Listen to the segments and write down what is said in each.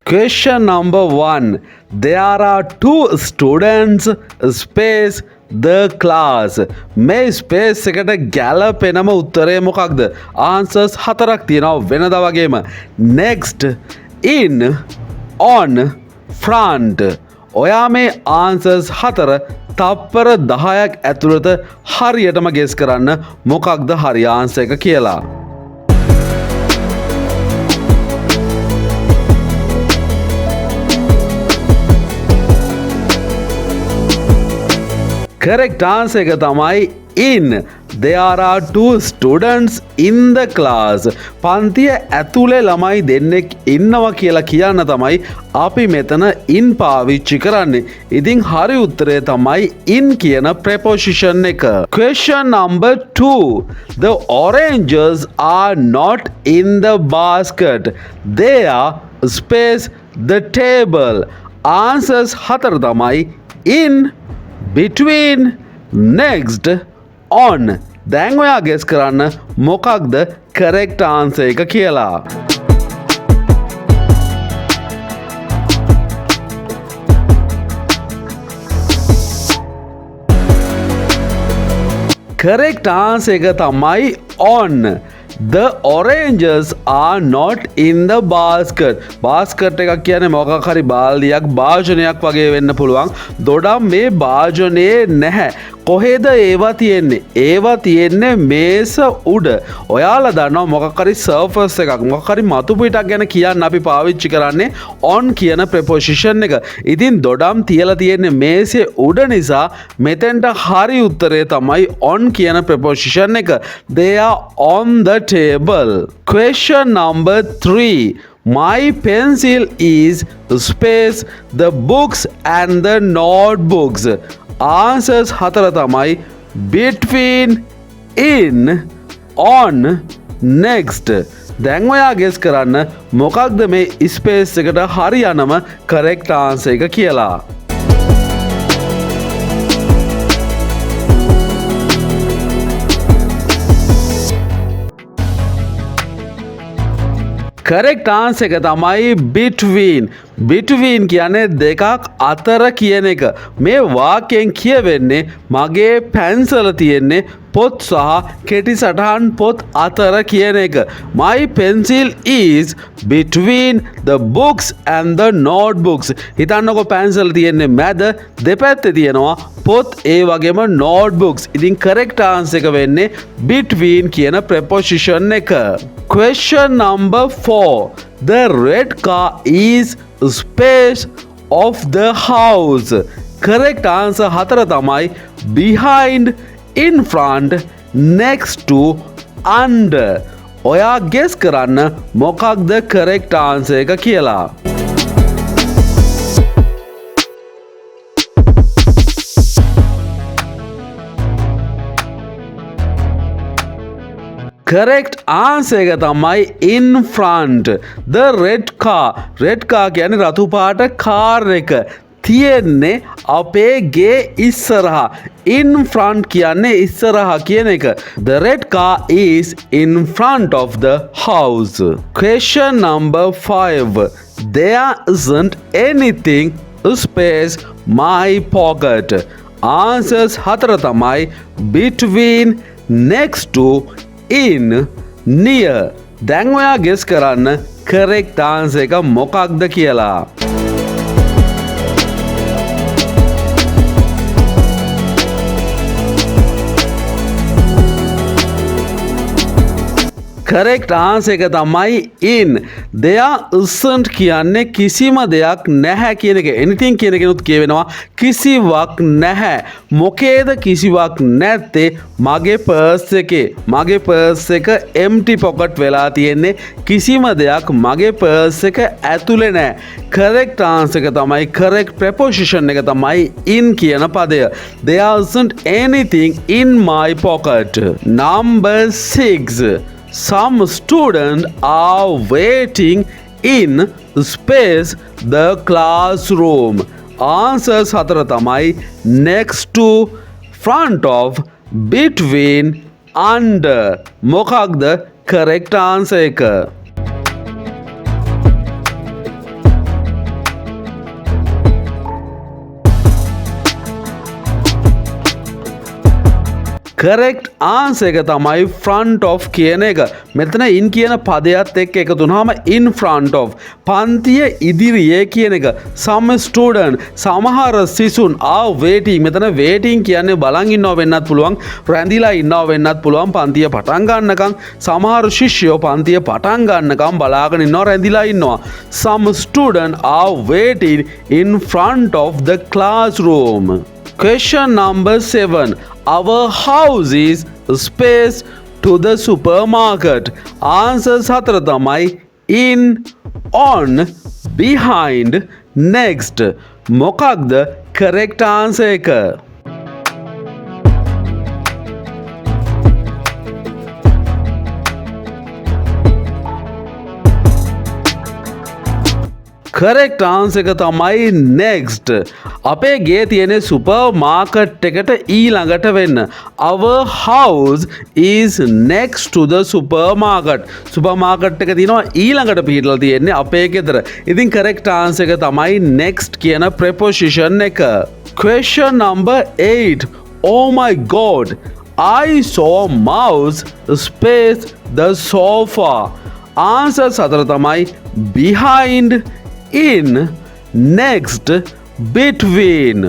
Question number 1. There are two students space the class. මේ space එකට ගැලපෙනම උත්තරය මොකක්ද? answers හතරක් තියෙනවා වෙනදා වගේම. next, in, on, front. ඔයා මේ answers හතර තප්පර 10ක් ඇතුළත හරියටම guess කරන්න මොකක්ද හරි answer එක කියලා. Correct answer එක තමයි in. There are two students in the class. පන්තිය ඇතුලේ ළමයි දෙන්නෙක් ඉන්නවා කියලා කියන්න තමයි අපි මෙතන in පාවිච්චි කරන්නේ. ඉතින් හරි උත්තරය තමයි in කියන preposition එක. Question number 2. The oranges are not in the basket. They are space the table. Answers හතර තමයි in, between, next, on. දැන් ඔයා guess කරන්න මොකක්ද correct answer එක කියලා. correct answer එක තමයි on. The oranges are not in the basket. basket එකක් කියන්නේ මොකක් හරි බාල්දියක් භාජනයක් වගේ වෙන්න පුළුවන්. දොඩම් මේ භාජනයේ නැහැ. කොහෙද ඒවා තියෙන්නේ? ඒවා තියෙන්නේ මේස උඩ. ඔයාලා දන්නවා මොකක් හරි surface එකක් මොකක් හරි මතු පිටක් ගැන කියන්න අපි පාවිච්චි කරන්නේ on කියන preposition එක. ඉතින් දොඩම් තියලා තියෙන්නේ මේසේ උඩ නිසා මෙතෙන්ට හරි උත්තරය තමයි on කියන preposition එක. They are on the table. Question number 3. My pencil is space the books and the notebooks. Answers හතර තමයි between, in, on, next. දැන් ඔයා guess කරන්න මොකක්ද මේ ස්පේස් එකට හරියනම correct answer එක කියලා. correct answer එක තමයි between. between කියන්නේ දෙකක් අතර කියන එක. මේ වාක්‍යයෙන් කියවෙන්නේ මගේ පැන්සල තියෙන්නේ පොත් සහ කෙටි සටහන් පොත් අතර කියන එක. My pencil is between the books and the notebooks. හිතන්නකො පැන්සල තියෙන්නේ මැද දෙපැත්තේ තියෙනවා පොත් ඒ වගේම notebooks. ඉතින් correct answer එක වෙන්නේ between කියන preposition එක. Question number 4. The red car is space of the house. Correct answer හතර තමයි behind, in front, next to, under. ඔයා guess කරන්න මොකක්ද correct answer එක කියලා. correct answer එක තමයි in front. The red car. red car කියන්නේ රතු පාට කාර් එක තියෙන්නේ අපේ ගේ ඉස්සරහා. in front කියන්නේ ඉස්සරහා කියන එක. The red car is in front of the house. Question number 5. There isn't anything space my pocket. Answers හතර තමයි between, next to, in, near. දැන් ඔයා guess කරන්න correct answer එක මොකක්ද කියලා. correct answer එක තමයි in. There isn't කියන්නේ කිසිම දෙයක් නැහැ කියන එක. anything කියන කෙනුත් කියවෙනවා කිසිවක් නැහැ. මොකේද කිසිවක් නැත්තේ? මගේ purse එකේ. මගේ purse එක empty pocket වෙලා තියෙන්නේ. කිසිම දෙයක් මගේ purse එක ඇතුලේ නැහැ. correct answer එක තමයි correct preposition එක තමයි in කියන පදය. There isn't anything in my pocket. Number 6. Some students are waiting in space the classroom. Answers හතර තමයි next to, front of, between, under. මොකක්ද correct answer එක? correct answer එක තමයි front of කියන එක. මෙතන in කියන පදයට එක්ක එකතු වුනහම in front of පන්තිය ඉදිරියේ කියන එක. some student සමහර සිසුන් are waiting. මෙතන waiting කියන්නේ බලන් ඉන්නව වෙන්නත් පුළුවන්, රැඳිලා ඉන්නව වෙන්නත් පුළුවන් පන්තිය පටන් ගන්නකම්. සමහර ශිෂ්‍යයෝ පන්තිය පටන් ගන්නකම් බලාගෙන ඉන්නව රැඳිලා ඉන්නවා. some student are waiting in front of the classroom. Question number 7. Our house is space to the supermarket. Answers 4 තමයි in, on, behind, next. මොකක්ද correct answer එක? correct answer එක තමයි next. අපේ ගේ තියෙන සුපර් මාකට් එකට ඊළඟට වෙන්න. Our house is next to the supermarket. Super market එක තියෙනවා ඊළඟට පිහිටලා තියෙන්නේ අපේ ගෙදර. ඉතින් correct answer එක තමයි next කියන preposition එක. Question number 8. Oh my god. I saw a mouse space the sofa. Answer 4 තමයි behind, in, next, between.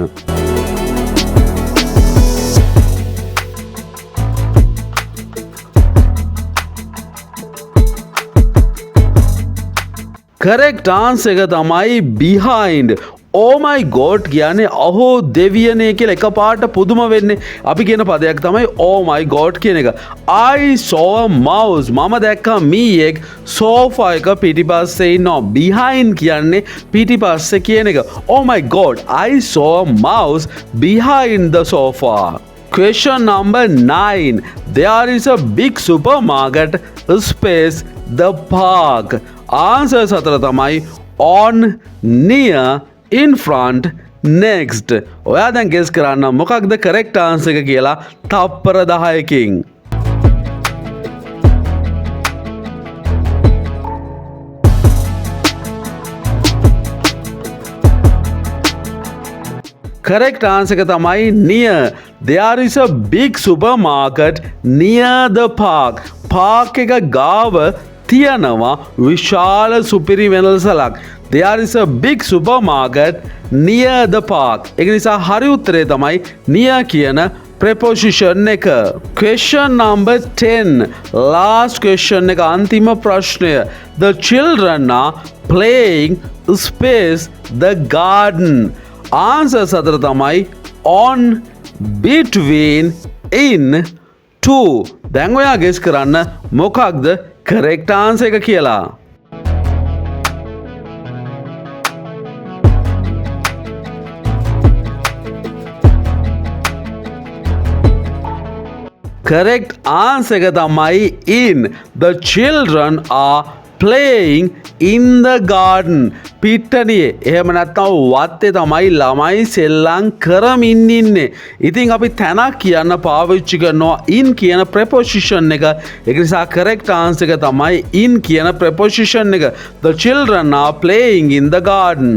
correct answer එක තමයි behind. Oh my god කියන්නේ අහෝ දෙවියනේ කියලා එකපාරට පුදුම වෙන්නේ. අපි කියන පදයක් තමයි oh my god කියන එක. I saw a mouse. මම දැක්කා මීයෙක් sofa එක පිටිපස්සේ ඉන්නවා. behind කියන්නේ පිටිපස්සේ කියන එක. Oh my god, I saw a mouse behind the sofa. Question number 9. There is a big supermarket space the park. Answer 4 තමයි on, near, in front, next. ඔයා දැන් guess කරන්න මොකක්ද correct answer එක කියලා තප්පර 10කින්. correct answer එක තමයි near. There is a big supermarket near the park. park එක ගාව තියනවා විශාල සුපිරි වෙළඳසලක්. There is a big supermarket near the park. ඒක නිසා හරි උත්තරේ තමයි near කියන preposition එක. Question number 10. Last question එක අන්තිම ප්‍රශ්නය. The children are playing space the garden. Answer 4 තමයි on, between, in, to. දැන් ඔයා guess කරන්න මොකක්ද correct answer එක කියලා. correct answer එක තමයි in. The children are playing in the garden. පිට්ටනියේ එහෙම නැත්නම් වත්තේ තමයි ළමයි සෙල්ලම් කරමින් ඉන්නේ. ඉතින් අපි තැනක් කියන්න පාවිච්චි කරනවා in කියන preposition එක. ඒක නිසා correct answer එක තමයි in කියන preposition එක. The children are playing in the garden.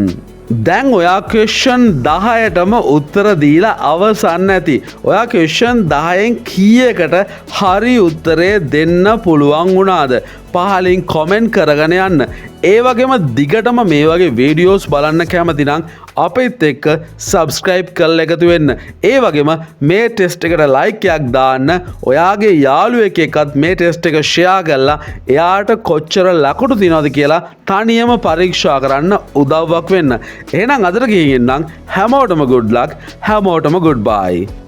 දැන් ඔයා question 10ටම උත්තර දීලා අවසන් නැති. ඔයා question 10න් කීයකට හරි උත්තරේ දෙන්න පුළුවන් වුණාද? පහලින් comment කරගෙන යන්න. ඒ වගේම දිගටම මේ වගේ වීඩියෝස් බලන්න කැමති නම් අපිත් එක්ක subscribe කරලා එකතු වෙන්න. ඒ වගේම මේ ටෙස්ට් එකට like එකක් දාන්න. ඔයාගේ යාළුවෙක් එක්කත් මේ ටෙස්ට් එක share කරලා එයාට කොච්චර ලකුණු තියනවද කියලා තනියම පරීක්ෂා කරන්න උදව්වක් වෙන්න. එහෙනම් අදට ගිහින් නම් හැමෝටම good luck. හැමෝටම goodbye.